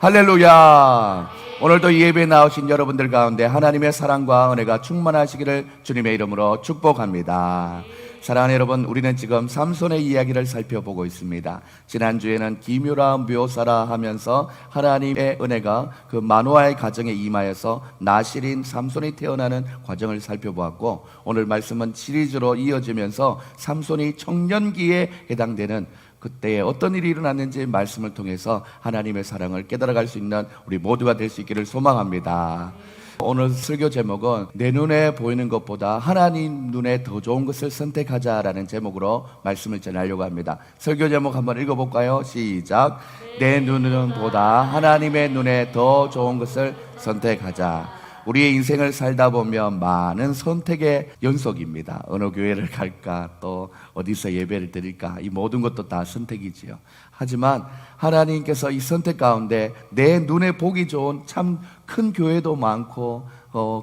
할렐루야. 오늘도 이 예배에 나오신 여러분들 가운데 하나님의 사랑과 은혜가 충만하시기를 주님의 이름으로 축복합니다. 사랑하는 여러분, 우리는 지금 삼손의 이야기를 살펴보고 있습니다. 지난주에는 기묘라 묘사라 하면서 하나님의 은혜가 그 마노아의 가정에 임하여서 나실인 삼손이 태어나는 과정을 살펴보았고, 오늘 말씀은 시리즈로 이어지면서 삼손이 청년기에 해당되는 그때에 어떤 일이 일어났는지 말씀을 통해서 하나님의 사랑을 깨달아갈 수 있는 우리 모두가 될 수 있기를 소망합니다. 오늘 설교 제목은 내 눈에 보이는 것보다 하나님 눈에 더 좋은 것을 선택하자라는 제목으로 말씀을 전하려고 합니다. 설교 제목 한번 읽어볼까요? 시작. 내 눈은 보다 하나님의 눈에 더 좋은 것을 선택하자. 우리의 인생을 살다 보면 많은 선택의 연속입니다. 어느 교회를 갈까, 또 어디서 예배를 드릴까, 이 모든 것도 다 선택이지요. 하지만 하나님께서 이 선택 가운데 내 눈에 보기 좋은 참 큰 교회도 많고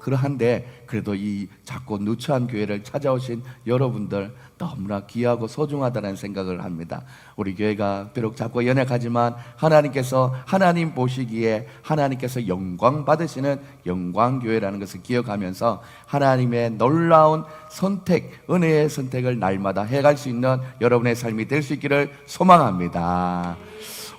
그러한데, 그래도 이 작고 누추한 교회를 찾아오신 여러분들 너무나 귀하고 소중하다는 생각을 합니다. 우리 교회가 비록 작고 연약하지만 하나님께서 하나님 보시기에 하나님께서 영광 받으시는 영광교회라는 것을 기억하면서 하나님의 놀라운 선택, 은혜의 선택을 날마다 해갈 수 있는 여러분의 삶이 될 수 있기를 소망합니다.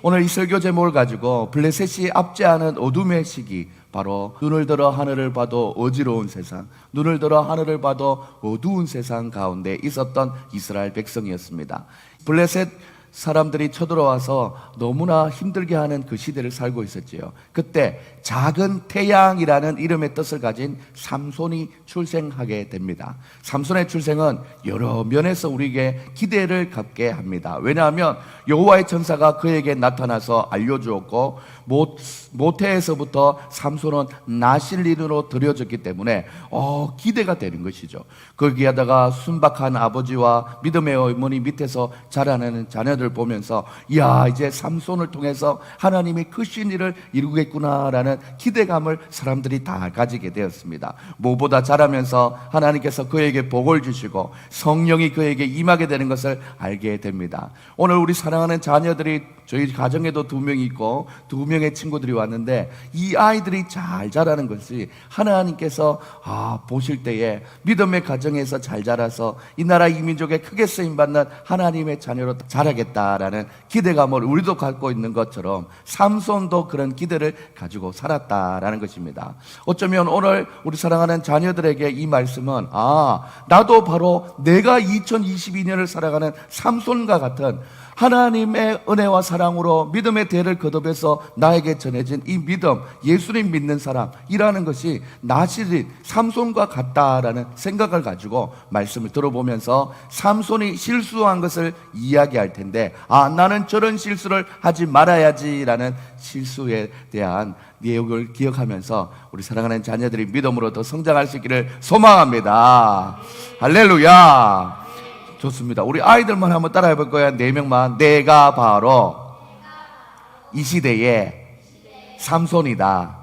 오늘 이 설교 제목을 가지고 블레셋이 압제하는 어둠의 시기, 바로 눈을 들어 하늘을 봐도 어지러운 세상, 눈을 들어 하늘을 봐도 어두운 세상 가운데 있었던 이스라엘 백성이었습니다. 블레셋 사람들이 쳐들어와서 너무나 힘들게 하는 그 시대를 살고 있었지요. 그때 작은 태양이라는 이름의 뜻을 가진 삼손이 출생하게 됩니다. 삼손의 출생은 여러 면에서 우리에게 기대를 갖게 합니다. 왜냐하면 여호와의 천사가 그에게 나타나서 알려주었고, 모태에서부터 삼손은 나실린으로 들여졌기 때문에 기대가 되는 것이죠. 거기에다가 순박한 아버지와 믿음의 어머니 밑에서 자라는 자녀들 보면서, 이야, 이제 삼손을 통해서 하나님이 크신 일을 이루겠구나라는 기대감을 사람들이 다 가지게 되었습니다. 무엇보다 자라면서 하나님께서 그에게 복을 주시고 성령이 그에게 임하게 되는 것을 알게 됩니다. 오늘 우리 사랑하는 자녀들이 저희 가정에도 2명이 있고 2명의 친구들이 왔는데, 이 아이들이 잘 자라는 것이 하나님께서 보실 때에 믿음의 가정에서 잘 자라서 이 나라 이 민족에 크게 쓰임받는 하나님의 자녀로 자라겠다라는 기대감을 우리도 갖고 있는 것처럼 삼손도 그런 기대를 가지고 살았다라는 것입니다. 어쩌면 오늘 우리 사랑하는 자녀들에게 이 말씀은, 나도 바로 내가 2022년을 살아가는 삼손과 같은 하나님의 은혜와 사랑으로 믿음의 대를 거듭해서 나에게 전해진 이 믿음, 예수님 믿는 사람이라는 것이 나실린 삼손과 같다라는 생각을 가지고 말씀을 들어보면서 삼손이 실수한 것을 이야기할 텐데, 나는 저런 실수를 하지 말아야지라는 실수에 대한 내용을 기억하면서 우리 사랑하는 자녀들이 믿음으로 더 성장할 수 있기를 소망합니다. 할렐루야. 좋습니다. 우리 아이들만 한번 따라해 볼 거야. 4명만. 내가 바로 이 시대의 삼손이다.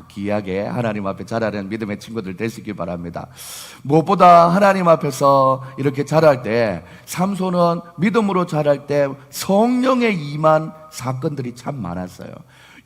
귀하게 하나님 앞에 자라는 믿음의 친구들 될 수 있길 바랍니다. 무엇보다 하나님 앞에서 이렇게 자랄 때, 삼손은 믿음으로 자랄 때 성령의 임한 사건들이 참 많았어요.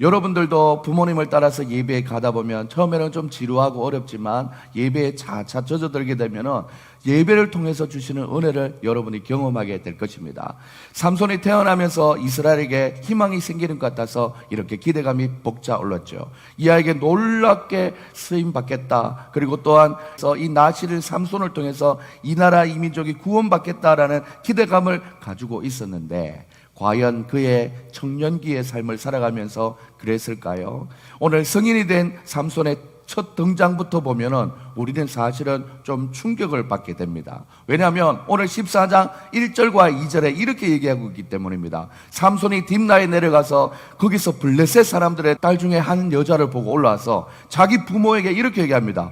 여러분들도 부모님을 따라서 예배에 가다 보면 처음에는 좀 지루하고 어렵지만 예배에 차차 젖어들게 되면은 예배를 통해서 주시는 은혜를 여러분이 경험하게 될 것입니다. 삼손이 태어나면서 이스라엘에게 희망이 생기는 것 같아서 이렇게 기대감이 벅차올랐죠. 이 아이에게 놀랍게 쓰임 받겠다, 그리고 또한 이 나실을 삼손을 통해서 이 나라 이 민족이 구원받겠다라는 기대감을 가지고 있었는데, 과연 그의 청년기의 삶을 살아가면서 그랬을까요? 오늘 성인이 된 삼손의 첫 등장부터 보면은 우리는 사실은 좀 충격을 받게 됩니다. 왜냐하면 오늘 14장 1절과 2절에 이렇게 얘기하고 있기 때문입니다. 삼손이 딥나에 내려가서 거기서 블레셋 사람들의 딸 중에 한 여자를 보고 올라와서 자기 부모에게 이렇게 얘기합니다.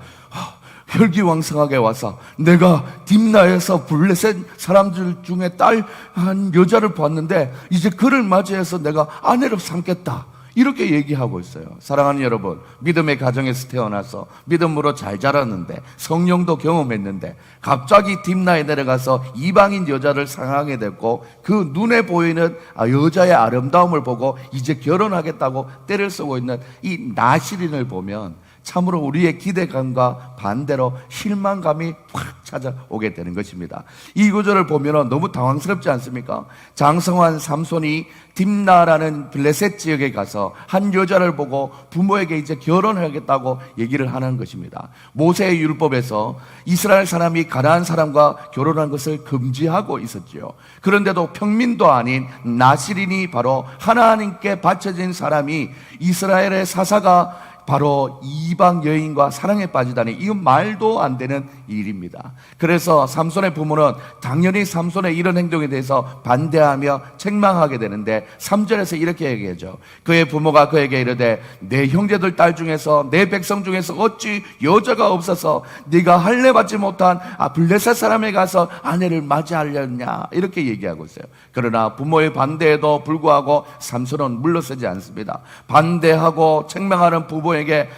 혈기왕성하게 와서 내가 딥나에서 블레셋 사람들 중에 딸 한 여자를 봤는데 이제 그를 맞이해서 내가 아내로 삼겠다. 이렇게 얘기하고 있어요. 사랑하는 여러분, 믿음의 가정에서 태어나서 믿음으로 잘 자랐는데 성령도 경험했는데 갑자기 딥나에 내려가서 이방인 여자를 사랑하게 됐고 그 눈에 보이는 여자의 아름다움을 보고 이제 결혼하겠다고 때를 쓰고 있는 이 나시린을 보면 참으로 우리의 기대감과 반대로 실망감이 확 찾아오게 되는 것입니다. 이 구절을 보면 너무 당황스럽지 않습니까? 장성한 삼손이 딥나라는 블레셋 지역에 가서 한 여자를 보고 부모에게 이제 결혼하겠다고 얘기를 하는 것입니다. 모세의 율법에서 이스라엘 사람이 가나안 사람과 결혼한 것을 금지하고 있었지요. 그런데도 평민도 아닌 나시린이 바로 하나님께 바쳐진 사람이 이스라엘의 사사가 바로 이방 여인과 사랑에 빠지다니 이건 말도 안 되는 일입니다. 그래서 삼손의 부모는 당연히 삼손의 이런 행동에 대해서 반대하며 책망하게 되는데 3절에서 이렇게 얘기하죠. 그의 부모가 그에게 이르되 내 형제들 딸 중에서 내 백성 중에서 어찌 여자가 없어서 네가 할례 받지 못한 블레셋 사람에 가서 아내를 맞이하려냐 이렇게 얘기하고 있어요. 그러나 부모의 반대에도 불구하고 삼손은 물러서지 않습니다. 반대하고 책망하는 부모에게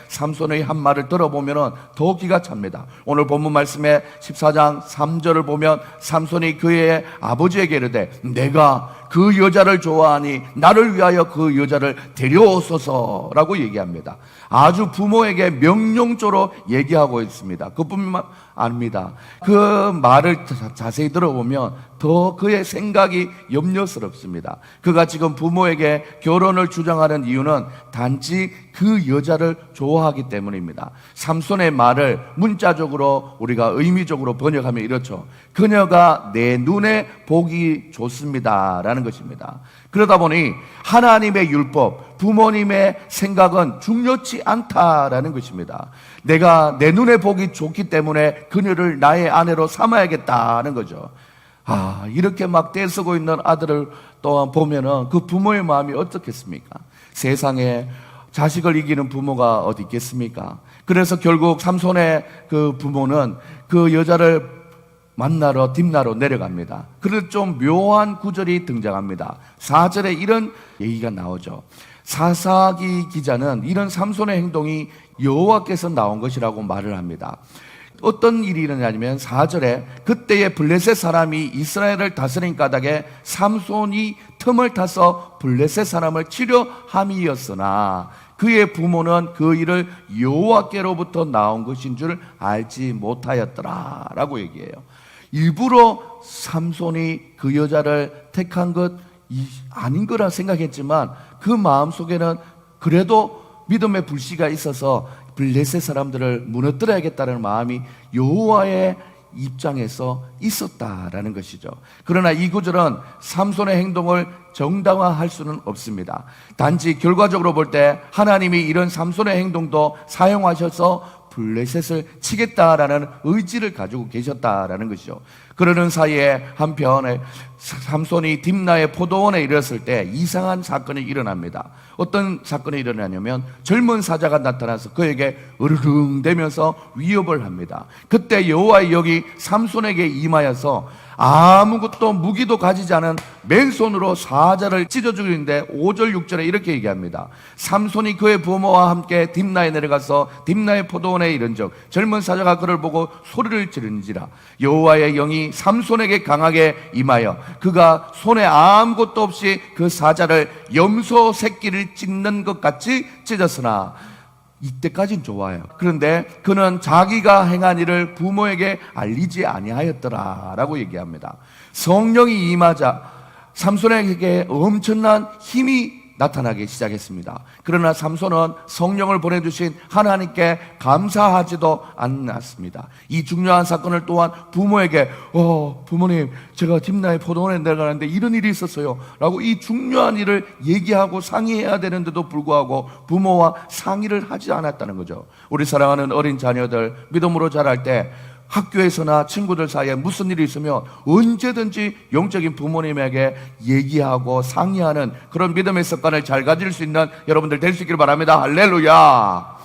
삼손의 한 말을 들어보면 더 기가 찹니다. 오늘 본문 말씀에 14장 3절을 보면 삼손이 그의 아버지에게 이르되 내가 그 여자를 좋아하니 나를 위하여 그 여자를 데려오소서라고 얘기합니다. 아주 부모에게 명령조로 얘기하고 있습니다. 그뿐만 아닙니다. 그 말을 자세히 들어보면 더 그의 생각이 염려스럽습니다. 그가 지금 부모에게 결혼을 주장하는 이유는 단지 그 여자를 좋아하기 때문입니다. 삼손의 말을 문자적으로 우리가 의미적으로 번역하면 이렇죠. 그녀가 내 눈에 보기 좋습니다 라는 것입니다. 그러다 보니 하나님의 율법, 부모님의 생각은 중요치 않다라는 것입니다. 내가 내 눈에 보기 좋기 때문에 그녀를 나의 아내로 삼아야겠다는 거죠. 이렇게 막 떼쓰고 있는 아들을 또한 보면은 그 부모의 마음이 어떻겠습니까? 세상에 자식을 이기는 부모가 어디 있겠습니까? 그래서 결국 삼손의 그 부모는 그 여자를 만나러 딥나로 내려갑니다. 그래서 좀 묘한 구절이 등장합니다. 4절에 이런 얘기가 나오죠. 사사기 기자는 이런 삼손의 행동이 여호와께서 나온 것이라고 말을 합니다. 어떤 일이 일어나냐면 4절에 그때의 블레셋 사람이 이스라엘을 다스린 까닭에 삼손이 틈을 타서 블레셋 사람을 치료함이었으나 그의 부모는 그 일을 여호와께로부터 나온 것인 줄 알지 못하였더라 라고 얘기해요. 일부러 삼손이 그 여자를 택한 것 아닌 거라 생각했지만 그 마음속에는 그래도 믿음의 불씨가 있어서 블레셋 사람들을 무너뜨려야겠다는 마음이 여호와의 입장에서 있었다라는 것이죠. 그러나 이 구절은 삼손의 행동을 정당화할 수는 없습니다. 단지 결과적으로 볼 때 하나님이 이런 삼손의 행동도 사용하셔서 블레셋을 치겠다라는 의지를 가지고 계셨다라는 것이죠. 그러는 사이에 한편 삼손이 딥나의 포도원에 이르렀을 때 이상한 사건이 일어납니다. 어떤 사건이 일어나냐면 젊은 사자가 나타나서 그에게 으르릉대면서 위협을 합니다. 그때 여호와의 영이 삼손에게 임하여서 아무것도 무기도 가지지 않은 맨손으로 사자를 찢어 죽이는데 5절 6절에 이렇게 얘기합니다. 삼손이 그의 부모와 함께 딥나에 내려가서 딥나의 포도원에 이른즉 젊은 사자가 그를 보고 소리를 지르는지라 여호와의 영이 삼손에게 강하게 임하여 그가 손에 아무것도 없이 그 사자를 염소 새끼를 찢는 것 같이 찢었으나 이때까진 좋아요. 그런데 그는 자기가 행한 일을 부모에게 알리지 아니하였더라라고 얘기합니다. 성령이 임하자 삼손에게 엄청난 힘이 나타나기 시작했습니다. 그러나 삼손은 성령을 보내주신 하나님께 감사하지도 않았습니다. 이 중요한 사건을 또한 부모에게 부모님 제가 딥나의 포도원에 내려가는데 이런 일이 있었어요 라고 이 중요한 일을 얘기하고 상의해야 되는데도 불구하고 부모와 상의를 하지 않았다는 거죠. 우리 사랑하는 어린 자녀들 믿음으로 자랄 때 학교에서나 친구들 사이에 무슨 일이 있으면 언제든지 영적인 부모님에게 얘기하고 상의하는 그런 믿음의 습관을 잘 가질 수 있는 여러분들 될 수 있기를 바랍니다. 할렐루야.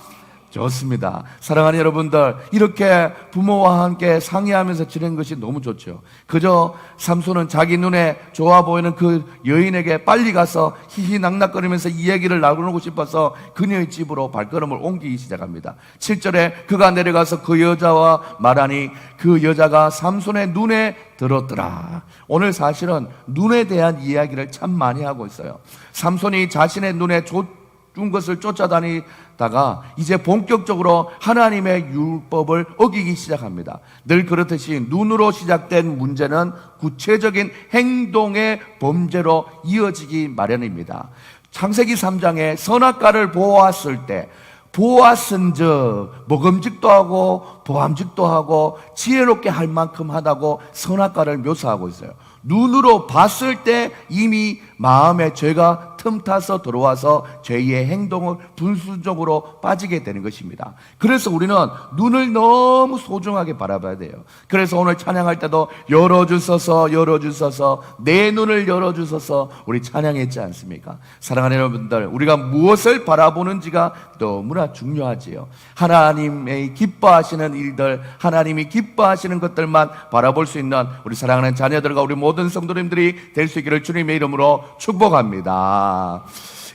좋습니다. 사랑하는 여러분들, 이렇게 부모와 함께 상의하면서 지낸 것이 너무 좋죠. 그저 삼손은 자기 눈에 좋아 보이는 그 여인에게 빨리 가서 히히낙낙거리면서 이 얘기를 나누고 싶어서 그녀의 집으로 발걸음을 옮기기 시작합니다. 7절에 그가 내려가서 그 여자와 말하니 그 여자가 삼손의 눈에 들었더라. 오늘 사실은 눈에 대한 이야기를 참 많이 하고 있어요. 삼손이 자신의 눈에 준 것을 쫓아다니다가 이제 본격적으로 하나님의 율법을 어기기 시작합니다. 늘 그렇듯이 눈으로 시작된 문제는 구체적인 행동의 범죄로 이어지기 마련입니다. 창세기 3장에 선악과를 보았을 때 보았은즉 먹음직도 하고 보암직도 하고 지혜롭게 할 만큼 하다고 선악과를 묘사하고 있어요. 눈으로 봤을 때 이미 마음에 죄가 틈타서 들어와서 죄의 행동을 분수적으로 빠지게 되는 것입니다. 그래서 우리는 눈을 너무 소중하게 바라봐야 돼요. 그래서 오늘 찬양할 때도 열어주소서 열어주소서 내 눈을 열어주소서 우리 찬양했지 않습니까? 사랑하는 여러분들, 우리가 무엇을 바라보는지가 너무나 중요하지요. 하나님의 기뻐하시는 일들, 하나님이 기뻐하시는 것들만 바라볼 수 있는 우리 사랑하는 자녀들과 우리 모든 성도님들이 될 수 있기를 주님의 이름으로 축복합니다.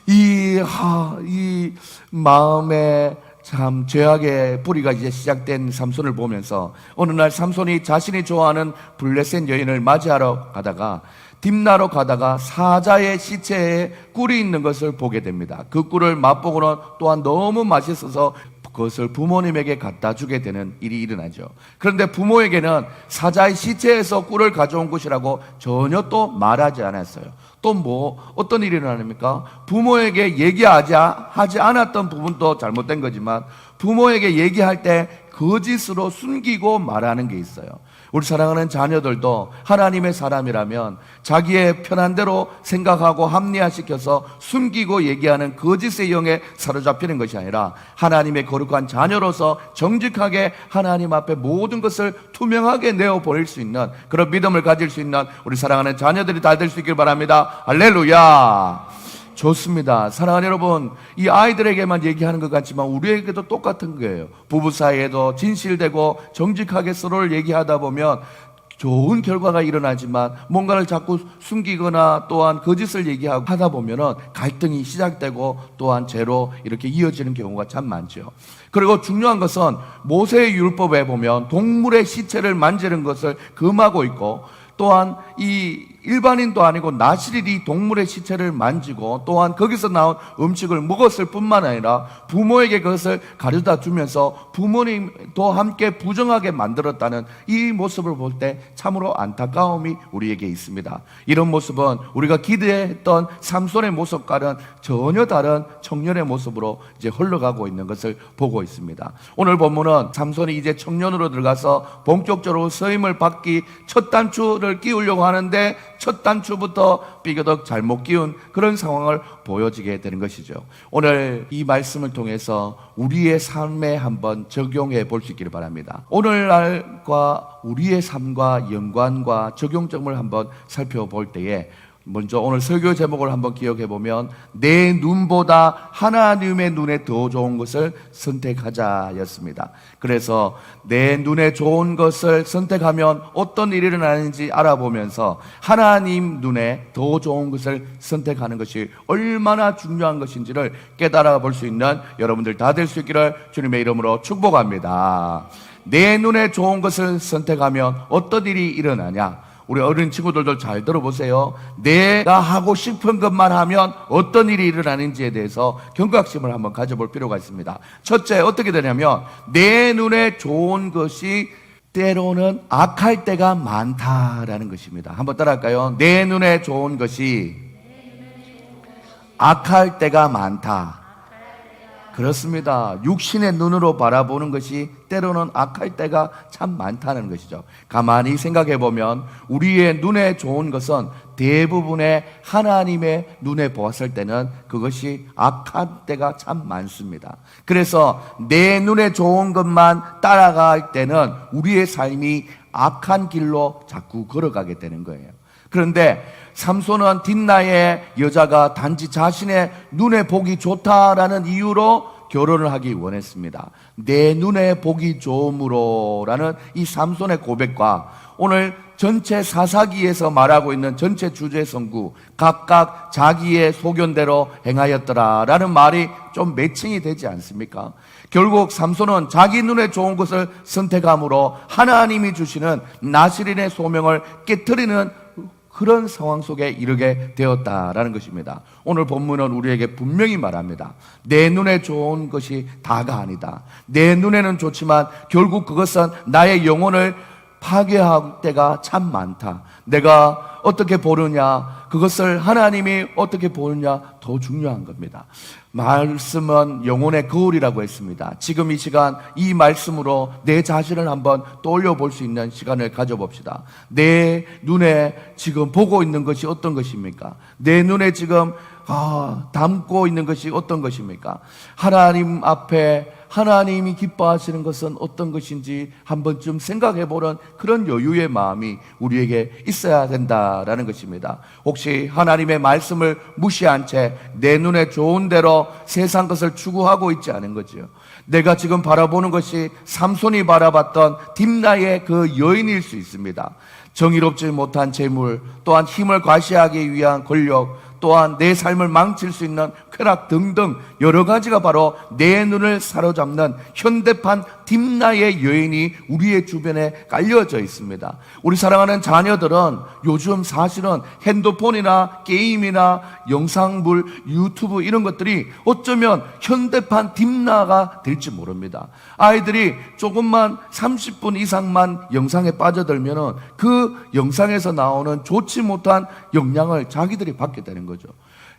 이 마음에 참 죄악의 뿌리가 이제 시작된 삼손을 보면서 어느 날 삼손이 자신이 좋아하는 블레셋 여인을 맞이하러 가다가 딥나로 가다가 사자의 시체에 꿀이 있는 것을 보게 됩니다. 그 꿀을 맛보고는 또한 너무 맛있어서 그것을 부모님에게 갖다 주게 되는 일이 일어나죠. 그런데 부모에게는 사자의 시체에서 꿀을 가져온 것이라고 전혀 또 말하지 않았어요. 또 어떤 일이 일어납니까? 부모에게 얘기하지 않았던 부분도 잘못된 거지만 부모에게 얘기할 때 거짓으로 숨기고 말하는 게 있어요. 우리 사랑하는 자녀들도 하나님의 사람이라면 자기의 편한 대로 생각하고 합리화시켜서 숨기고 얘기하는 거짓의 영에 사로잡히는 것이 아니라 하나님의 거룩한 자녀로서 정직하게 하나님 앞에 모든 것을 투명하게 내어버릴 수 있는 그런 믿음을 가질 수 있는 우리 사랑하는 자녀들이 다 될 수 있길 바랍니다. 할렐루야. 좋습니다. 사랑하는 여러분, 이 아이들에게만 얘기하는 것 같지만 우리에게도 똑같은 거예요. 부부 사이에도 진실되고 정직하게 서로를 얘기하다 보면 좋은 결과가 일어나지만 뭔가를 자꾸 숨기거나 또한 거짓을 얘기하고 하다 보면은 갈등이 시작되고 또한 죄로 이렇게 이어지는 경우가 참 많죠. 그리고 중요한 것은 모세의 율법에 보면 동물의 시체를 만지는 것을 금하고 있고 또한 이 일반인도 아니고 나실이 동물의 시체를 만지고 또한 거기서 나온 음식을 먹었을 뿐만 아니라 부모에게 그것을 가져다 주면서 부모님도 함께 부정하게 만들었다는 이 모습을 볼 때 참으로 안타까움이 우리에게 있습니다. 이런 모습은 우리가 기대했던 삼손의 모습과는 전혀 다른 청년의 모습으로 이제 흘러가고 있는 것을 보고 있습니다. 오늘 본문은 삼손이 이제 청년으로 들어가서 본격적으로 서임을 받기 첫 단추를 끼우려고 하는데 첫 단추부터 삐그덕 잘못 끼운 그런 상황을 보여지게 되는 것이죠. 오늘 이 말씀을 통해서 우리의 삶에 한번 적용해 볼 수 있기를 바랍니다. 오늘날과 우리의 삶과 연관과 적용점을 한번 살펴볼 때에 먼저 오늘 설교 제목을 한번 기억해 보면 내 눈보다 하나님의 눈에 더 좋은 것을 선택하자였습니다. 그래서 내 눈에 좋은 것을 선택하면 어떤 일이 일어나는지 알아보면서 하나님 눈에 더 좋은 것을 선택하는 것이 얼마나 중요한 것인지를 깨달아 볼 수 있는 여러분들 다 될 수 있기를 주님의 이름으로 축복합니다. 내 눈에 좋은 것을 선택하면 어떤 일이 일어나냐? 우리 어린 친구들도 잘 들어보세요. 내가 하고 싶은 것만 하면 어떤 일이 일어나는지에 대해서 경각심을 한번 가져볼 필요가 있습니다. 첫째, 어떻게 되냐면 내 눈에 좋은 것이 때로는 악할 때가 많다라는 것입니다. 한번 따라할까요? 내 눈에 좋은 것이 악할 때가 많다. 그렇습니다. 육신의 눈으로 바라보는 것이 때로는 악할 때가 참 많다는 것이죠. 가만히 생각해 보면 우리의 눈에 좋은 것은 대부분의 하나님의 눈에 보았을 때는 그것이 악한 때가 참 많습니다. 그래서 내 눈에 좋은 것만 따라갈 때는 우리의 삶이 악한 길로 자꾸 걸어가게 되는 거예요. 그런데 삼손은 딥나의 여자가 단지 자신의 눈에 보기 좋다라는 이유로 결혼을 하기 원했습니다. 내 눈에 보기 좋음으로라는 이 삼손의 고백과 오늘 전체 사사기에서 말하고 있는 전체 주제 성구 각각 자기의 소견대로 행하였더라라는 말이 좀 매칭이 되지 않습니까? 결국 삼손은 자기 눈에 좋은 것을 선택함으로 하나님이 주시는 나실인의 소명을 깨트리는 그런 상황 속에 이르게 되었다라는 것입니다. 오늘 본문은 우리에게 분명히 말합니다. 내 눈에 좋은 것이 다가 아니다. 내 눈에는 좋지만 결국 그것은 나의 영혼을 파괴할 때가 참 많다. 내가 어떻게 보느냐, 그것을 하나님이 어떻게 보느냐 더 중요한 겁니다. 말씀은 영혼의 거울이라고 했습니다. 지금 이 시간 이 말씀으로 내 자신을 한번 떠올려 볼 수 있는 시간을 가져봅시다. 내 눈에 지금 보고 있는 것이 어떤 것입니까? 내 눈에 지금 담고 있는 것이 어떤 것입니까? 하나님 앞에 하나님이 기뻐하시는 것은 어떤 것인지 한 번쯤 생각해 보는 그런 여유의 마음이 우리에게 있어야 된다라는 것입니다. 혹시 하나님의 말씀을 무시한 채 내 눈에 좋은 대로 세상 것을 추구하고 있지 않은 거지요. 내가 지금 바라보는 것이 삼손이 바라봤던 딥나의 그 여인일 수 있습니다. 정의롭지 못한 재물, 또한 힘을 과시하기 위한 권력, 또한 내 삶을 망칠 수 있는 쾌락 등등 여러 가지가 바로 내 눈을 사로잡는 현대판 딥나의 여인이 우리의 주변에 깔려져 있습니다. 우리 사랑하는 자녀들은 요즘 사실은 핸드폰이나 게임이나 영상물, 유튜브 이런 것들이 어쩌면 현대판 딥나가 될지 모릅니다. 아이들이 조금만 30분 이상만 영상에 빠져들면 그 영상에서 나오는 좋지 못한 영향을 자기들이 받게 되는 거죠.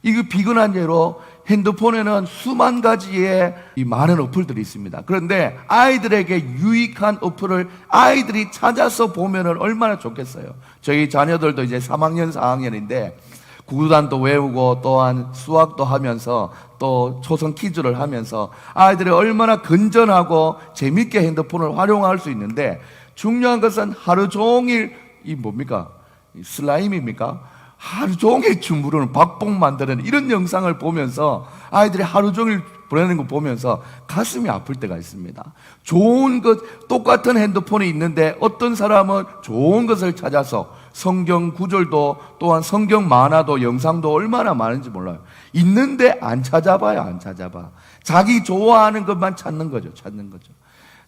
이거 비근한 예로 핸드폰에는 수만 가지의 이 많은 어플들이 있습니다. 그런데 아이들에게 유익한 어플을 아이들이 찾아서 보면 얼마나 좋겠어요. 저희 자녀들도 이제 3학년, 4학년인데 구구단도 외우고 또한 수학도 하면서 또 초성 퀴즈를 하면서 아이들이 얼마나 건전하고 재밌게 핸드폰을 활용할 수 있는데 중요한 것은 하루 종일 이 뭡니까? 슬라임입니까? 하루 종일 주무르는 박봉 만드는 이런 영상을 보면서 아이들이 하루 종일 보내는 거 보면서 가슴이 아플 때가 있습니다. 좋은 것, 똑같은 핸드폰이 있는데 어떤 사람은 좋은 것을 찾아서 성경 구절도 또한 성경 만화도 영상도 얼마나 많은지 몰라요. 있는데 안 찾아봐요, 안 찾아봐. 자기 좋아하는 것만 찾는 거죠, 찾는 거죠.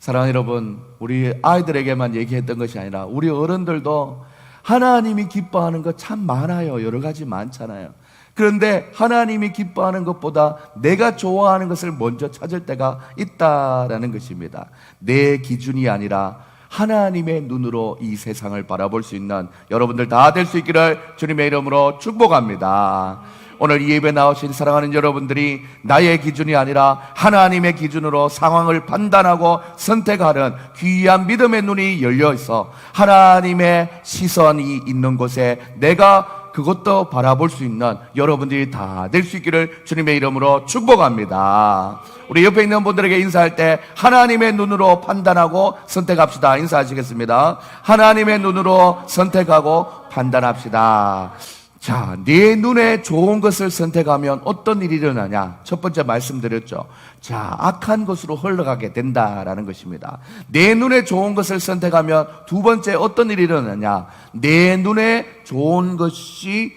사랑하는 여러분, 우리 아이들에게만 얘기했던 것이 아니라 우리 어른들도 하나님이 기뻐하는 것 참 많아요. 여러 가지 많잖아요. 그런데 하나님이 기뻐하는 것보다 내가 좋아하는 것을 먼저 찾을 때가 있다라는 것입니다. 내 기준이 아니라 하나님의 눈으로 이 세상을 바라볼 수 있는 여러분들 다 될 수 있기를 주님의 이름으로 축복합니다. 오늘 이 예배 나오신 사랑하는 여러분들이 나의 기준이 아니라 하나님의 기준으로 상황을 판단하고 선택하는 귀한 믿음의 눈이 열려 있어 하나님의 시선이 있는 곳에 내가 그것도 바라볼 수 있는 여러분들이 다 될 수 있기를 주님의 이름으로 축복합니다. 우리 옆에 있는 분들에게 인사할 때 하나님의 눈으로 판단하고 선택합시다. 인사하시겠습니다. 하나님의 눈으로 선택하고 판단합시다. 자, 내 눈에 좋은 것을 선택하면 어떤 일이 일어나냐? 첫 번째 말씀드렸죠. 자, 악한 것으로 흘러가게 된다라는 것입니다. 내 눈에 좋은 것을 선택하면 두 번째 어떤 일이 일어나냐? 내 눈에 좋은 것이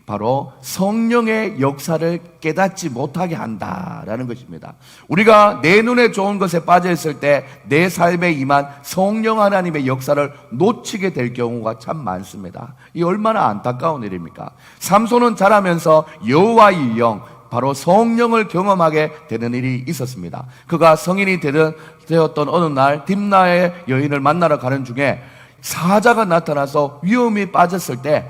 바로 성령의 역사를 깨닫지 못하게 한다라는 것입니다. 우리가 내 눈에 좋은 것에 빠져 있을 때 내 삶에 임한 성령 하나님의 역사를 놓치게 될 경우가 참 많습니다. 이 얼마나 안타까운 일입니까? 삼손은 자라면서 여호와의 영, 바로 성령을 경험하게 되는 일이 있었습니다. 그가 성인이 되었던 어느 날 딥나의 여인을 만나러 가는 중에 사자가 나타나서 위험에 빠졌을 때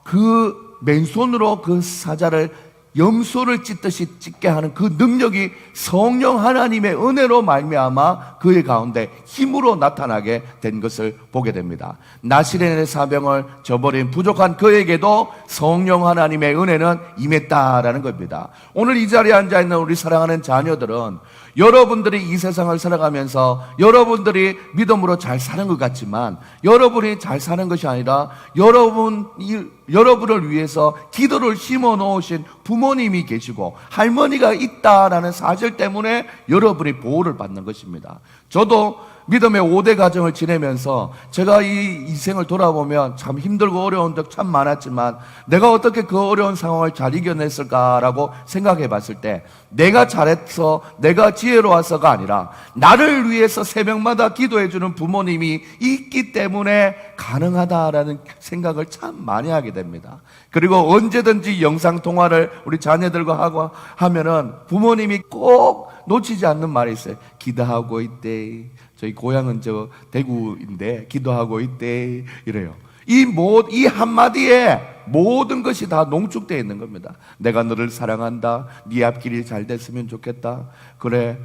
그 맨손으로 그 사자를 염소를 찢듯이 찢게 하는 그 능력이 성령 하나님의 은혜로 말미암아 그의 가운데 힘으로 나타나게 된 것을 보게 됩니다. 나시렌의 사병을 저버린 부족한 그에게도 성령 하나님의 은혜는 임했다라는 겁니다. 오늘 이 자리에 앉아있는 우리 사랑하는 자녀들은 여러분들이 이 세상을 살아가면서 여러분들이 믿음으로 잘 사는 것 같지만 여러분이 잘 사는 것이 아니라 여러분이 여러분을 위해서 기도를 심어 놓으신 부모님이 계시고 할머니가 있다라는 사실 때문에 여러분이 보호를 받는 것입니다. 저도 믿음의 5대 가정을 지내면서 제가 이 인생을 돌아보면 참 힘들고 어려운 적 참 많았지만 내가 어떻게 그 어려운 상황을 잘 이겨냈을까라고 생각해 봤을 때 내가 잘해서 내가 지혜로워서가 아니라 나를 위해서 새벽마다 기도해 주는 부모님이 있기 때문에 가능하다라는 생각을 참 많이 하게 됩니다. 그리고 언제든지 영상통화를 우리 자녀들과 하고 하면은 부모님이 꼭 놓치지 않는 말이 있어요. 기도하고 있대. 저희 고향은 저 대구인데 기도하고 있대 이래요. 이 한마디에 모든 것이 다 농축되어 있는 겁니다. 내가 너를 사랑한다. 네 앞길이 잘 됐으면 좋겠다. 그래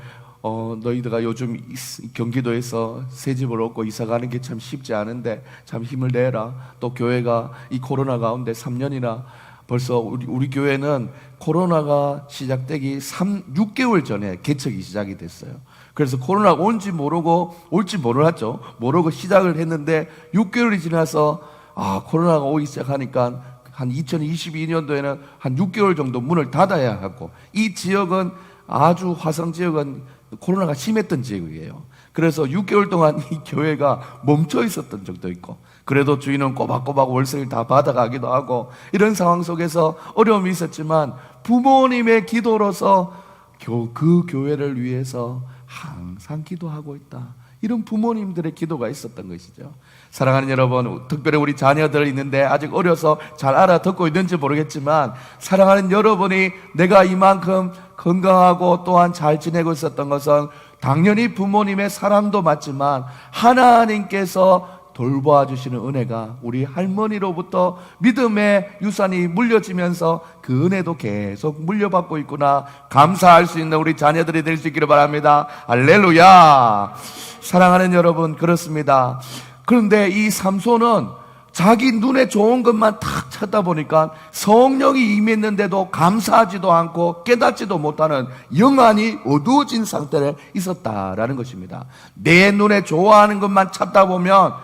너희들가 요즘 경기도에서 새 집을 얻고 이사 가는 게 참 쉽지 않은데 참 힘을 내라. 또 교회가 이 코로나 가운데 3년이나 벌써 우리 교회는 코로나가 시작되기 6개월 전에 개척이 시작이 됐어요. 그래서 코로나가 올지 몰랐죠. 모르고 시작을 했는데 6개월이 지나서 코로나가 오기 시작하니까 한 2022년도에는 한 6개월 정도 문을 닫아야 하고, 이 지역은 아주 화성 지역은 코로나가 심했던 지역이에요. 그래서 6개월 동안 이 교회가 멈춰 있었던 적도 있고, 그래도 주인은 꼬박꼬박 월세를 다 받아가기도 하고, 이런 상황 속에서 어려움이 있었지만 부모님의 기도로서 그 교회를 위해서 항상 기도하고 있다. 이런 부모님들의 기도가 있었던 것이죠. 사랑하는 여러분, 특별히 우리 자녀들 있는데 아직 어려서 잘 알아듣고 있는지 모르겠지만, 사랑하는 여러분이 내가 이만큼 건강하고 또한 잘 지내고 있었던 것은 당연히 부모님의 사랑도 맞지만 하나님께서 돌보아 주시는 은혜가 우리 할머니로부터 믿음의 유산이 물려지면서 그 은혜도 계속 물려받고 있구나 감사할 수 있는 우리 자녀들이 될 수 있기를 바랍니다. 할렐루야. 사랑하는 여러분, 그렇습니다. 그런데 이 삼손은 자기 눈에 좋은 것만 탁 찾다 보니까 성령이 임했는데도 감사하지도 않고 깨닫지도 못하는 영안이 어두워진 상태에 있었다라는 것입니다. 내 눈에 좋아하는 것만 찾다 보면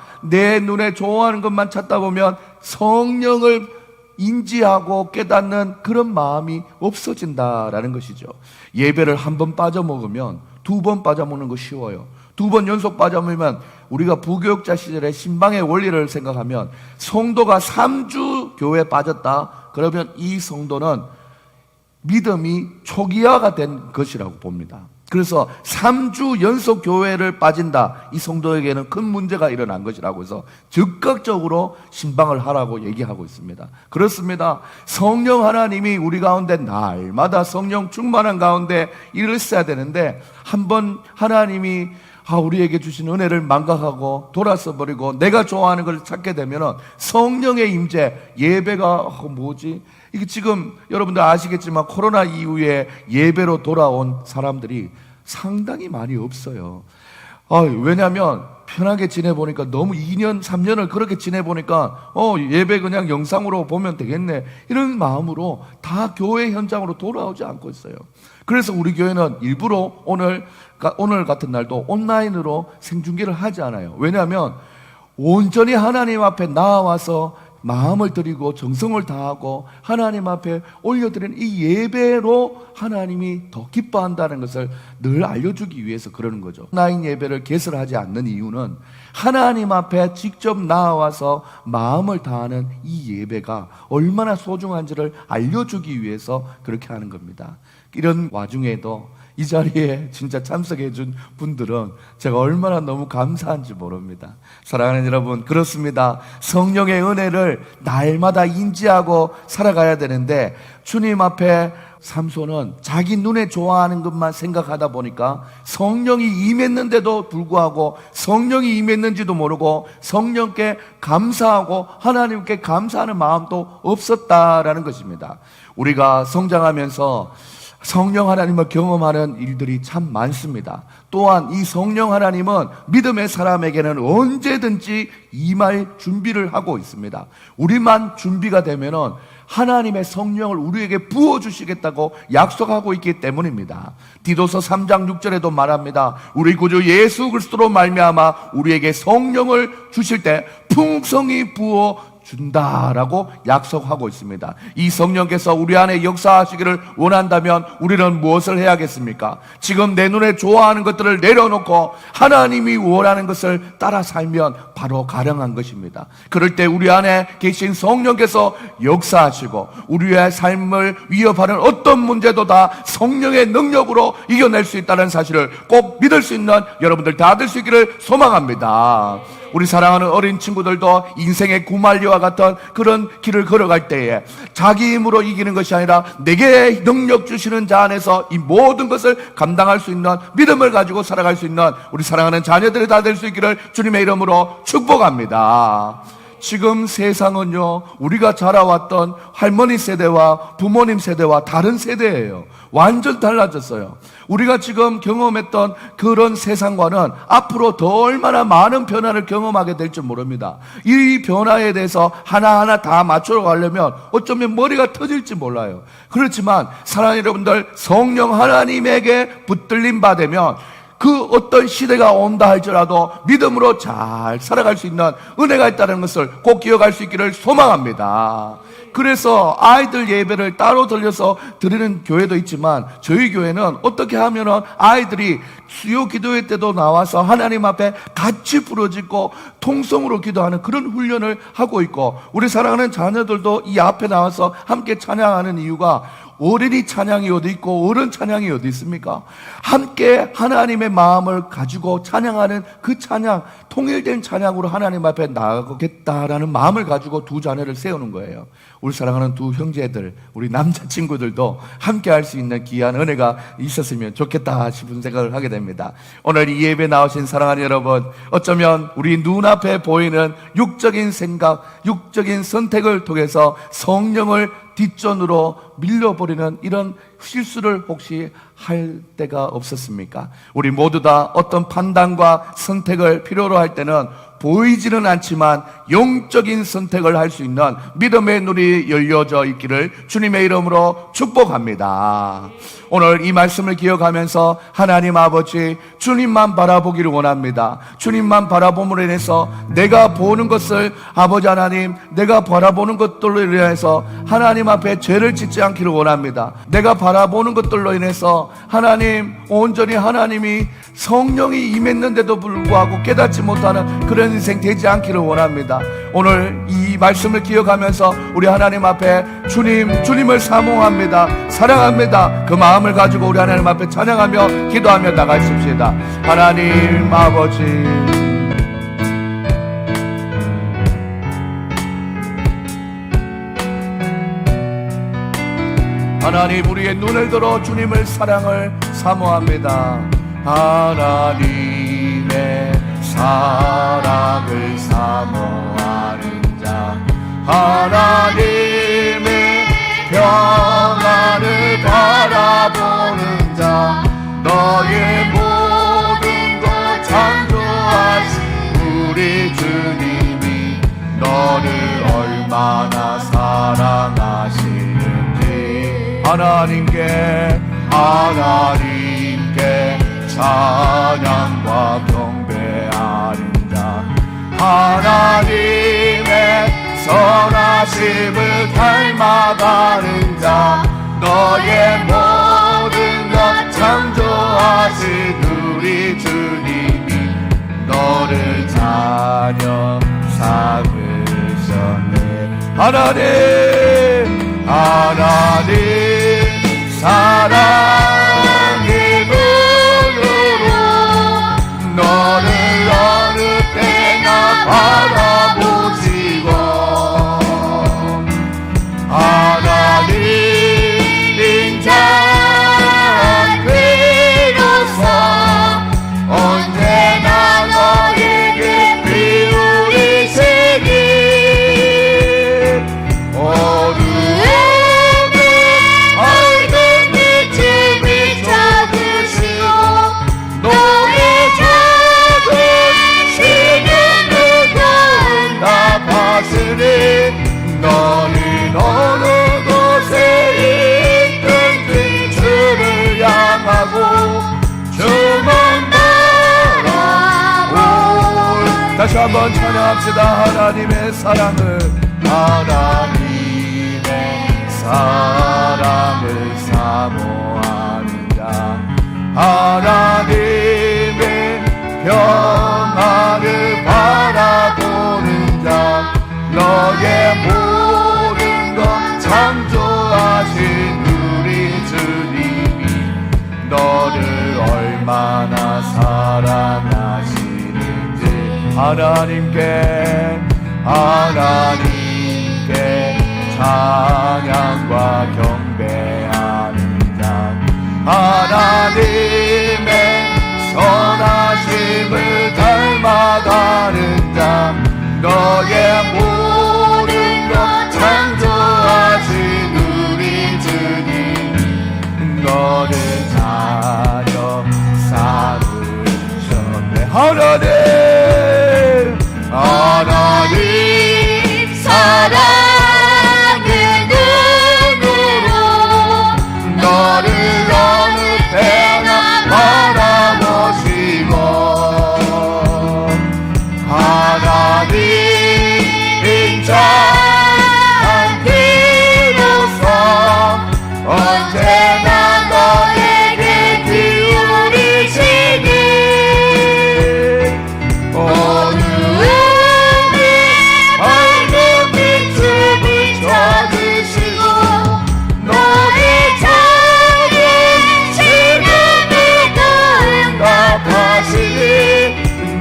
성령을 인지하고 깨닫는 그런 마음이 없어진다라는 것이죠. 예배를 한 번 빠져먹으면 두 번 빠져먹는 거 쉬워요. 2번 연속 빠져먹으면, 우리가 부교육자 시절에 신방의 원리를 생각하면 성도가 3주 교회에 빠졌다 그러면 이 성도는 믿음이 초기화가 된 것이라고 봅니다. 그래서 3주 연속 교회를 빠진다, 이 성도에게는 큰 문제가 일어난 것이라고 해서 적극적으로 신방을 하라고 얘기하고 있습니다. 그렇습니다. 성령 하나님이 우리 가운데 날마다 성령 충만한 가운데 일을 했어야 되는데, 한번 하나님이 우리에게 주신 은혜를 망각하고 돌아서 버리고 내가 좋아하는 걸 찾게 되면 성령의 임재, 예배가 이게 지금 여러분들 아시겠지만 코로나 이후에 예배로 돌아온 사람들이 상당히 많이 없어요. 왜냐하면 편하게 지내보니까, 너무 2년 3년을 그렇게 지내보니까 예배 그냥 영상으로 보면 되겠네, 이런 마음으로 다 교회 현장으로 돌아오지 않고 있어요. 그래서 우리 교회는 일부러 오늘 같은 날도 온라인으로 생중계를 하지 않아요. 왜냐하면 온전히 하나님 앞에 나와서 마음을 드리고 정성을 다하고 하나님 앞에 올려드리는 이 예배로 하나님이 더 기뻐한다는 것을 늘 알려주기 위해서 그러는 거죠. 온라인 예배를 개설하지 않는 이유는 하나님 앞에 직접 나와서 마음을 다하는 이 예배가 얼마나 소중한지를 알려주기 위해서 그렇게 하는 겁니다. 이런 와중에도 이 자리에 진짜 참석해 준 분들은 제가 얼마나 너무 감사한지 모릅니다. 사랑하는 여러분, 그렇습니다. 성령의 은혜를 날마다 인지하고 살아가야 되는데, 주님 앞에 삼손은 자기 눈에 좋아하는 것만 생각하다 보니까 성령이 임했는데도 불구하고 성령이 임했는지도 모르고 성령께 감사하고 하나님께 감사하는 마음도 없었다라는 것입니다. 우리가 성장하면서 성령 하나님을 경험하는 일들이 참 많습니다. 또한 이 성령 하나님은 믿음의 사람에게는 언제든지 임할 준비를 하고 있습니다. 우리만 준비가 되면은 하나님의 성령을 우리에게 부어주시겠다고 약속하고 있기 때문입니다. 디도서 3장 6절에도 말합니다. 우리 구주 예수 그리스도로 말미암아 우리에게 성령을 주실 때 풍성히 부어 준다라고 약속하고 있습니다. 이 성령께서 우리 안에 역사하시기를 원한다면 우리는 무엇을 해야겠습니까? 지금 내 눈에 좋아하는 것들을 내려놓고 하나님이 원하는 것을 따라 살면 바로 가능한 것입니다. 그럴 때 우리 안에 계신 성령께서 역사하시고 우리의 삶을 위협하는 어떤 문제도 다 성령의 능력으로 이겨낼 수 있다는 사실을 꼭 믿을 수 있는 여러분들 다 될 수 있기를 소망합니다. 우리 사랑하는 어린 친구들도 인생의 구말리와 같은 그런 길을 걸어갈 때에 자기 힘으로 이기는 것이 아니라 내게 능력 주시는 자 안에서 이 모든 것을 감당할 수 있는 믿음을 가지고 살아갈 수 있는 우리 사랑하는 자녀들이 다 될 수 있기를 주님의 이름으로 축복합니다. 지금 세상은요, 우리가 자라왔던 할머니 세대와 부모님 세대와 다른 세대예요. 완전 달라졌어요. 우리가 지금 경험했던 그런 세상과는 앞으로 더 얼마나 많은 변화를 경험하게 될지 모릅니다. 이 변화에 대해서 하나하나 다 맞춰 가려면 어쩌면 머리가 터질지 몰라요. 그렇지만 사랑하는 여러분들, 성령 하나님에게 붙들림 받으면 그 어떤 시대가 온다 할지라도 믿음으로 잘 살아갈 수 있는 은혜가 있다는 것을 꼭 기억할 수 있기를 소망합니다. 그래서 아이들 예배를 따로 들려서 드리는 교회도 있지만 저희 교회는 어떻게 하면은 아이들이 수요 기도회 때도 나와서 하나님 앞에 같이 부르짖고 통성으로 기도하는 그런 훈련을 하고 있고, 우리 사랑하는 자녀들도 이 앞에 나와서 함께 찬양하는 이유가 어린이 찬양이 어디 있고 어른 찬양이 어디 있습니까? 함께 하나님의 마음을 가지고 찬양하는 그 찬양, 통일된 찬양으로 하나님 앞에 나아가겠다라는 마음을 가지고 두 자녀를 세우는 거예요. 우리 사랑하는 두 형제들, 우리 남자친구들도 함께 할 수 있는 귀한 은혜가 있었으면 좋겠다 싶은 생각을 하게 됩니다. 오늘 이 예배 나오신 사랑하는 여러분, 어쩌면 우리 눈앞에 보이는 육적인 생각, 육적인 선택을 통해서 성령을 뒷전으로 밀려버리는 이런 실수를 혹시 할 때가 없었습니까? 우리 모두 다 어떤 판단과 선택을 필요로 할 때는 보이지는 않지만 영적인 선택을 할 수 있는 믿음의 눈이 열려져 있기를 주님의 이름으로 축복합니다. 오늘 이 말씀을 기억하면서 하나님 아버지, 주님만 바라보기를 원합니다. 주님만 바라봄으로 인해서 내가 보는 것을, 아버지 하나님, 내가 바라보는 것들로 인해서 하나님 앞에 죄를 짓지 않기를 원합니다. 내가 바라보는 것들로 인해서 하나님, 온전히 하나님이 성령이 임했는데도 불구하고 깨닫지 못하는 그런 인생 되지 않기를 원합니다. 오늘 이 말씀을 기억하면서 우리 하나님 앞에 주님을 사모합니다. 사랑합니다. 그 마음을 가지고 우리 하나님 앞에 찬양하며 기도하며 나가십시다. 하나님 아버지, 하나님, 우리의 눈을 들어 주님을 사랑을 사모합니다. 하나님의 사랑을 사모하는 자, 하나님의 평안을 바라보는 자, 너의 모든 것 창조하신 우리 주님이 너를 얼마나 사랑하시는지 하나님께 찬양과 경배하는 자, 하나님의 선하심을 닮아가는 자, 너의 모든 것 창조하신 우리 주님이 너를 자녀 삼으셨네. 하나님 사랑의 눈으로 너를 어느 때나 바라보시고, 하나님 인자 비로소 언제나 너에게 비우리시니 어두움에 밝은 빛을 비춰주시고 너의 작은 시련을 응답하시니 너는 어느 곳에 있든지 주를 향하고 주만 바라볼. 다시 한번 찬양합시다. 하나님의 사랑을 하나님의 사랑을 사모하는 자, 하나님의 평안을 바라보는 자, 너의 모든 것 창조하신 우리 주님이 너를 얼마나 사랑하시는지 하나님께 찬양과 경배하는 자, 하나님의 선하심을 닮아가는 자, 너의 모든 것 창조하신 우리 주님 너를 자녀 삼으셨네. 하나님 사랑의 눈으로 너를 어느 때나 바라보시고 하나님 인자한 비로소 언제나 너에게 기울이시니 어두움에 밝은 빛을 비춰주시고 너의 작은 질문에도 응답하시니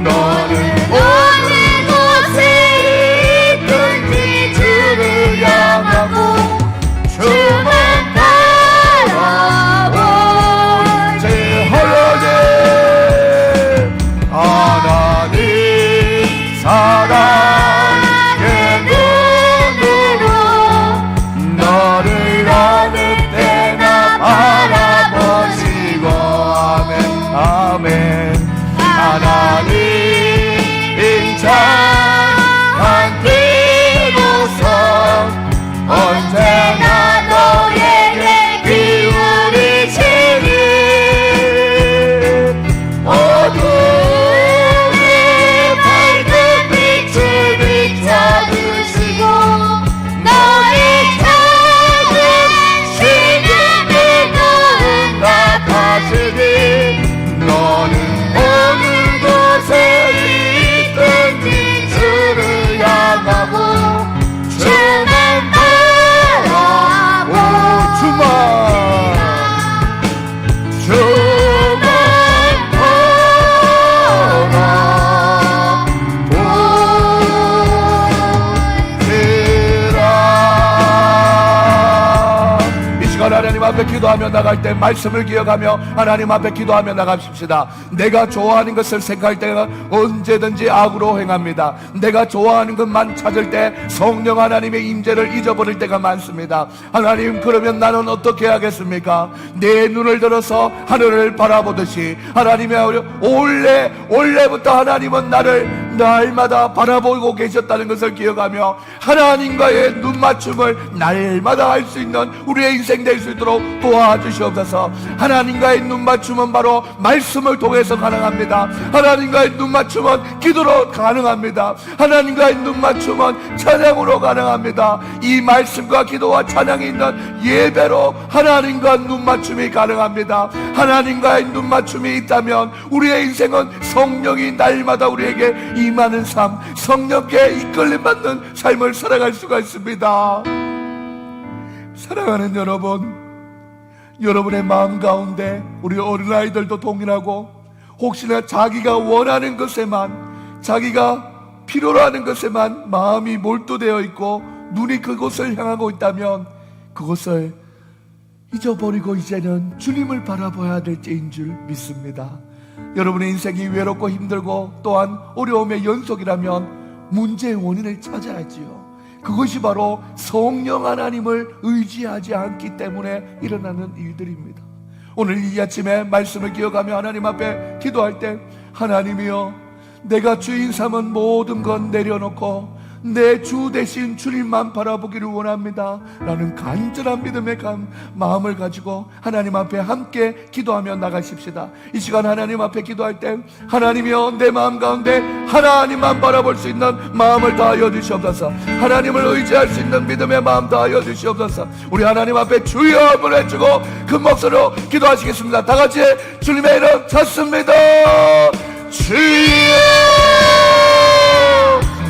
너는 어느 곳에 있든지 주를 향하고 주만 바라보지. 하나님 사랑의 눈으로 너를 어느 때나 바라보시고 아멘 아멘. 하나님 인자한 비로소 언제나 너에게 기울이시니 어둠에 밝은 빛을 비춰주시고 너의 작은 신음에도 응답하시니 너는 어느 곳에 있든지 주를 향하고 주만 바라보 주만 바라보시라. 이 시간 하나님 앞에 기도하며 나갈 때 말씀을 기억하며 하나님 앞에 기도하며 나갑시다. 내가 좋아하는 것을 생각할 때가 언제든지 악으로 행합니다. 내가 좋아하는 것만 찾을 때 성령 하나님의 임재를 잊어버릴 때가 많습니다. 하나님, 그러면 나는 어떻게 하겠습니까? 내 눈을 들어서 하늘을 바라보듯이 하나님의 원래부터 하나님은 나를 날마다 바라보고 계셨다는 것을 기억하며 하나님과의 눈맞춤을 날마다 할 수 있는 우리의 인생 될 수 있도록 도와주시옵소서. 하나님과의 눈맞춤은 바로 말씀을 통해서 가능합니다. 하나님과의 눈맞춤은 기도로 가능합니다. 하나님과의 눈맞춤은 찬양으로 가능합니다. 이 말씀과 기도와 찬양이 있는 예배로 하나님과 눈맞춤이 가능합니다. 하나님과의 눈맞춤이 있다면 우리의 인생은 성령이 날마다 우리에게 임하는 삶, 성령께 이끌림받는 삶을 살아갈 수가 있습니다. 사랑하는 여러분, 여러분의 마음 가운데 우리 어린아이들도 동일하고 혹시나 자기가 원하는 것에만, 자기가 필요로 하는 것에만 마음이 몰두되어 있고 눈이 그곳을 향하고 있다면 그것을 잊어버리고 이제는 주님을 바라봐야 될 때인 줄 믿습니다. 여러분의 인생이 외롭고 힘들고 또한 어려움의 연속이라면 문제의 원인을 찾아야지요. 그것이 바로 성령 하나님을 의지하지 않기 때문에 일어나는 일들입니다. 오늘 이 아침에 말씀을 기억하며 하나님 앞에 기도할 때, 하나님이여, 내가 주인 삼은 모든 것 내려놓고 내 주 대신 주님만 바라보기를 원합니다 라는 간절한 믿음의 마음을 가지고 하나님 앞에 함께 기도하며 나가십시다. 이 시간 하나님 앞에 기도할 때 하나님이여 내 마음 가운데 하나님만 바라볼 수 있는 마음을 다하여 주시옵소서. 하나님을 의지할 수 있는 믿음의 마음 다하여 주시옵소서. 우리 하나님 앞에 주여 보내주고 큰 목소리로 기도하시겠습니다. 다 같이 주님의 이름 찾습니다. 주여.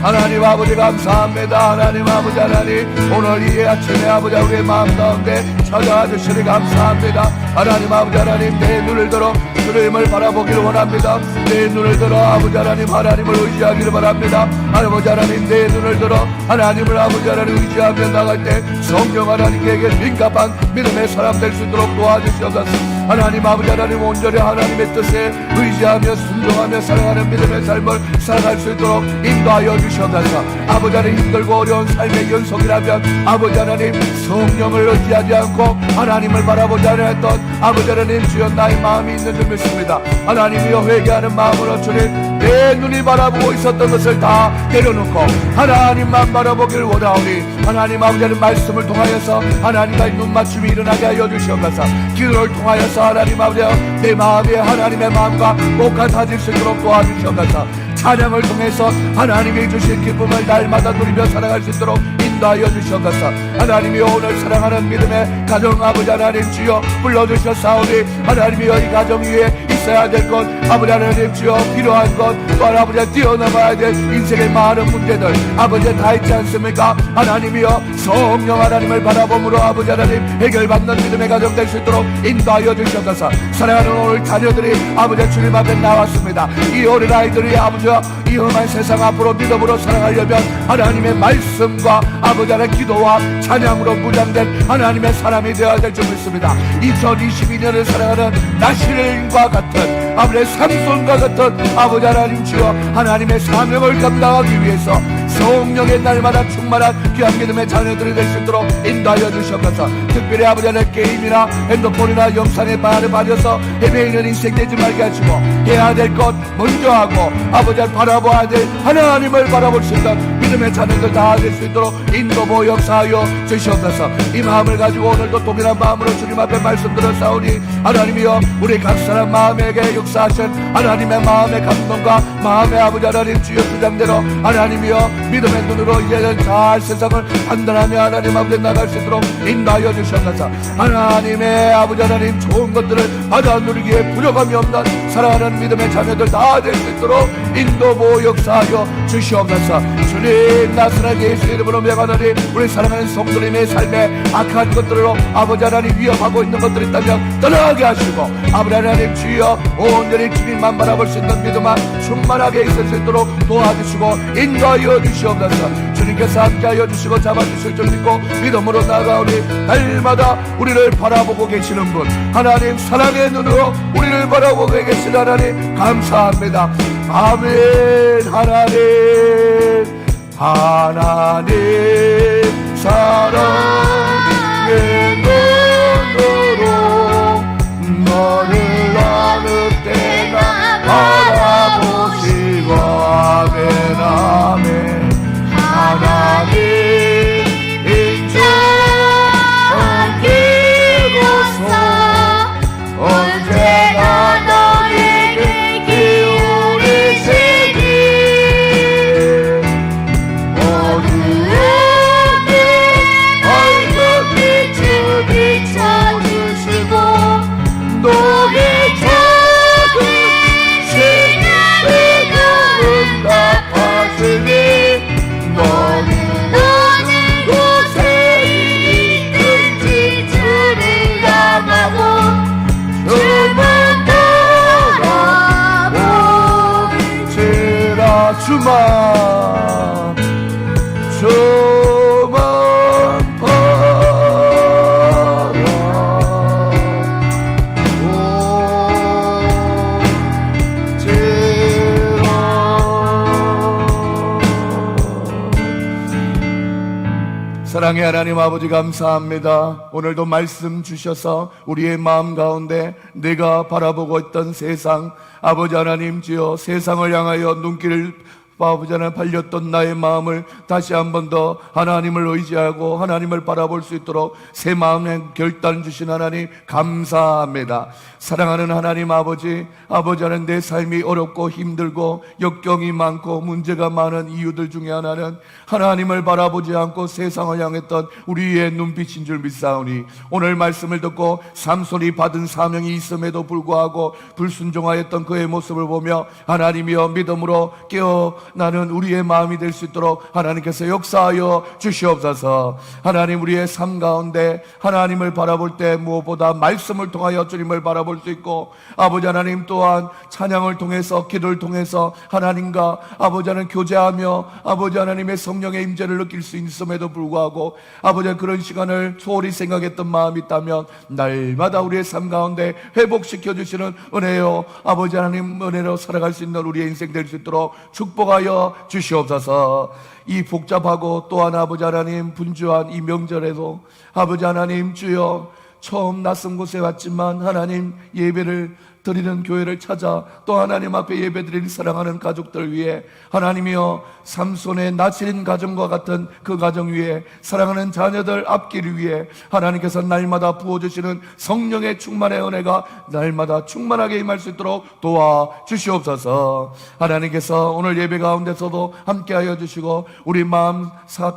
하나님 아버지 감사합니다. 하나님 아버지 하나님 오늘 이 아침에 아버지 우리의 마음 가운데 찾아와 주시니 감사합니다. 하나님 아버지 하나님 내 눈을 들어 주님을 바라보기를 원합니다. 내 눈을 들어 아버지 하나님 하나님을 의지하기를 바랍니다. 아버지 하나님 내 눈을 들어 하나님을 아버지 하나님 의지하며 나갈 때 성령 하나님께 민감한 믿음의 사람 될 수 있도록 도와주시옵소서. 하나님 아버지 하나님 온전히 하나님의 뜻에 의지하며 순종하며 사랑하는 믿음의 삶을 살아갈 수 있도록 인도하여 주시옵소서. 아버지 하나님 힘들고 어려운 삶의 연속이라면 아버지 하나님 성령을 의지하지 않고 하나님을 바라보지 않았던 아버지 하나님 주여 나의 마음이 있는 줄 믿습니다. 하나님이여 회개하는 마음으로 주님 내 눈이 바라보고 있었던 것을 다 내려놓고 하나님만 바라보기를 원하오니 하나님 아버지 하나님 말씀을 통하여서 하나님과의 눈맞춤이 일어나게 하여 주시옵소서. 기도를 통하여서 하나님 아버지 내 마음에 하나님의 마음과 꼭 같아질 수 있도록 도와주시옵소서. 찬양을 통해서 하나님이 주신 기쁨을 날마다 누리며 살아갈 수 있도록 인도하여 주시옵소서. 하나님이 오늘 사랑하는 믿음의 가정 아버지 하나님 주여 불러주셨사오니 하나님이여 이 가정 위에 있어야 될 것 아버지 하나님 주여 필요한 것 또한 아버지 뛰어넘어야 될 인생의 많은 문제들 아버지 다 있지 않습니까? 하나님이여 성령 하나님을 바라봄으로 아버지 하나님 해결받는 믿음의 가정 될 수 있도록 인도하여 주시옵소서. 사랑하는 오늘 자녀들이 아버지 주님 앞에 나왔습니다. 이 어린아이들이 아버지 이 험한 세상 앞으로 믿음으로 살아가려면 하나님의 말씀과 아버지 하나님 기도와 찬양으로 무장된 하나님의 사람이 되어야 될 줄 믿습니다. 2022년을 살아가는 나실과 같은 아버지 삼손과 같은 아버지 하나님 주여 하나님의 사명을 감당하기 위해서 성령의 날마다 충만한 귀한 믿음의 자녀들이 될 수 있도록 인도하여 주시옵소서. 특별히 아버지 하나님 게임이나 핸드폰이나 영상에 빠져서 헤매이는 인생 되지 말게 하시고 해야 될 것 먼저 하고 아버지 하나님 바라보아야 될 하나님을 바라볼 수 있는 믿음의 자녀들 다 될 수 있도록 인도보 역사하여 주시옵소서. 이 마음을 가지고 오늘도 동일한 마음으로 주님 앞에 말씀 들었사오니 하나님이여 우리 각 사람 마음에게 역사하신 하나님의 마음의 감동과 마음의 아버지 하나님 주여 주장대로 하나님이여 믿음의 눈으로 이제는 잘 세상을 판단하며 하나님 앞에 나갈 수 있도록 인도하여 주시옵소서. 하나님의 아버지 하나님 좋은 것들을 받아 누리기에 부족함이 없는 사랑하는 믿음의 자녀들 다 될 수 있도록 인도보 역사하여 주시옵소서. 주님 나사렛 예수 이름으로 명하노니 우리 사랑하는 성도님의 삶에 악한 것들로 아버지 하나님 위협하고 있는 것들이 있다면 떠나게 하시고 아버지 하나님 주여 온전히 주님만 바라볼 수 있는 믿음만 충만하게 있을 수 있도록 도와주시고 인도하여 주시옵소서. 주님께서 함께하여 주시고 잡아주실 줄 믿고 믿음으로 나아가오니 날마다 우리를 바라보고 계시는 분 하나님 사랑의 눈으로 우리를 바라보고 계신 하나님 감사합니다. 아멘. 하나님 사랑의 눈으로 너를 어느 때나 바라보시고 아멘. 하나님 인정하기로서 언제나 너에게 기울이시니 어두움에 밝은 빛을 비춰주시고 너의 작은 신음에도 응답하시니 너는 어느 곳에 있든지 주를 향하고 주만 바라보시라. 주만 사랑의 하나님 아버지 감사합니다. 오늘도 말씀 주셔서 우리의 마음 가운데 내가 바라보고 있던 세상 아버지 하나님 주여 세상을 향하여 눈길을 아버지 하나님 팔렸던 나의 마음을 다시 한 번 더 하나님을 의지하고 하나님을 바라볼 수 있도록 새 마음의 결단 주신 하나님 감사합니다. 사랑하는 하나님 아버지 하나님 내 삶이 어렵고 힘들고 역경이 많고 문제가 많은 이유들 중에 하나는 하나님을 바라보지 않고 세상을 향했던 우리의 눈빛인 줄 믿사오니 오늘 말씀을 듣고 삼손이 받은 사명이 있음에도 불구하고 불순종하였던 그의 모습을 보며 하나님이여 믿음으로 깨어나는 우리의 마음이 될 수 있도록 하나님께서 역사하여 주시옵소서. 하나님 우리의 삶 가운데 하나님을 바라볼 때 무엇보다 말씀을 통하여 주님을 바라볼 수 있고 아버지 하나님 또한 찬양을 통해서 기도를 통해서 하나님과 아버지 하나님 교제하며 아버지 하나님의 성령의 임재를 느낄 수 있음에도 불구하고 아버지 그런 시간을 소홀히 생각했던 마음이 있다면 날마다 우리의 삶 가운데 회복시켜 주시는 은혜요 아버지 하나님 은혜로 살아갈 수 있는 우리의 인생 될 수 있도록 축복하여 주시옵소서. 이 복잡하고 또한 아버지 하나님 분주한 이 명절에도 아버지 하나님 주여 처음 낯선 곳에 왔지만 하나님 예배를 드리는 교회를 찾아 또 하나님 앞에 예배드리는 사랑하는 가족들 위해 하나님이여 삼손의 나치린 가정과 같은 그 가정 위에 사랑하는 자녀들 앞길 위해 하나님께서 날마다 부어주시는 성령의 충만의 은혜가 날마다 충만하게 임할 수 있도록 도와주시옵소서. 하나님께서 오늘 예배 가운데서도 함께하여 주시고 우리 마음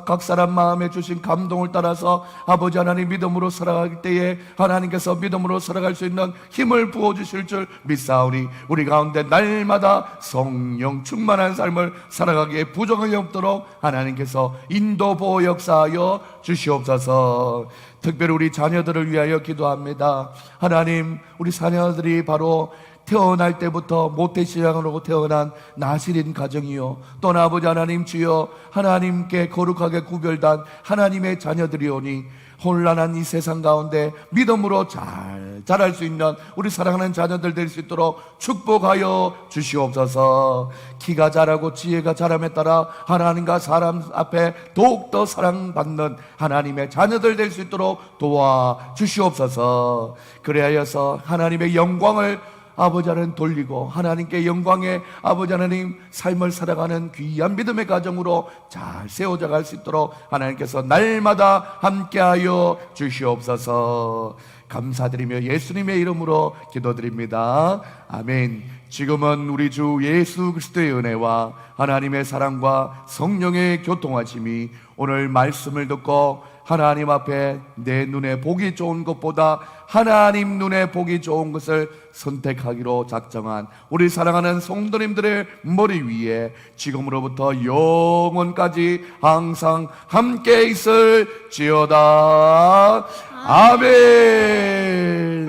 각 사람 마음에 주신 감동을 따라서 아버지 하나님 믿음으로 살아갈 때에 하나님께서 믿음으로 살아갈 수 있는 힘을 부어주실 줄 믿사오니 우리 가운데 날마다 성령 충만한 삶을 살아가기에 부족함이 없도록 하나님께서 인도 보호 역사하여 주시옵소서. 특별히 우리 자녀들을 위하여 기도합니다. 하나님 우리 자녀들이 바로 태어날 때부터 모태신앙으로 태어난 나실인 가정이요 또 아버지 하나님 주여 하나님께 거룩하게 구별된 하나님의 자녀들이오니 혼란한 이 세상 가운데 믿음으로 잘 자랄 수 있는 우리 사랑하는 자녀들 될 수 있도록 축복하여 주시옵소서. 키가 자라고 지혜가 자람에 따라 하나님과 사람 앞에 더욱더 사랑받는 하나님의 자녀들 될 수 있도록 도와주시옵소서. 그래야여서 하나님의 영광을 아버지 하나님 돌리고 하나님께 영광의 아버지 하나님 삶을 살아가는 귀한 믿음의 가정으로 잘 세워져 갈 수 있도록 하나님께서 날마다 함께하여 주시옵소서. 감사드리며 예수님의 이름으로 기도드립니다. 아멘. 지금은 우리 주 예수 그리스도의 은혜와 하나님의 사랑과 성령의 교통하심이 오늘 말씀을 듣고 하나님 앞에 내 눈에 보기 좋은 것보다 하나님 눈에 보기 좋은 것을 선택하기로 작정한 우리 사랑하는 성도님들의 머리 위에 지금으로부터 영원까지 항상 함께 있을지어다. 아멘.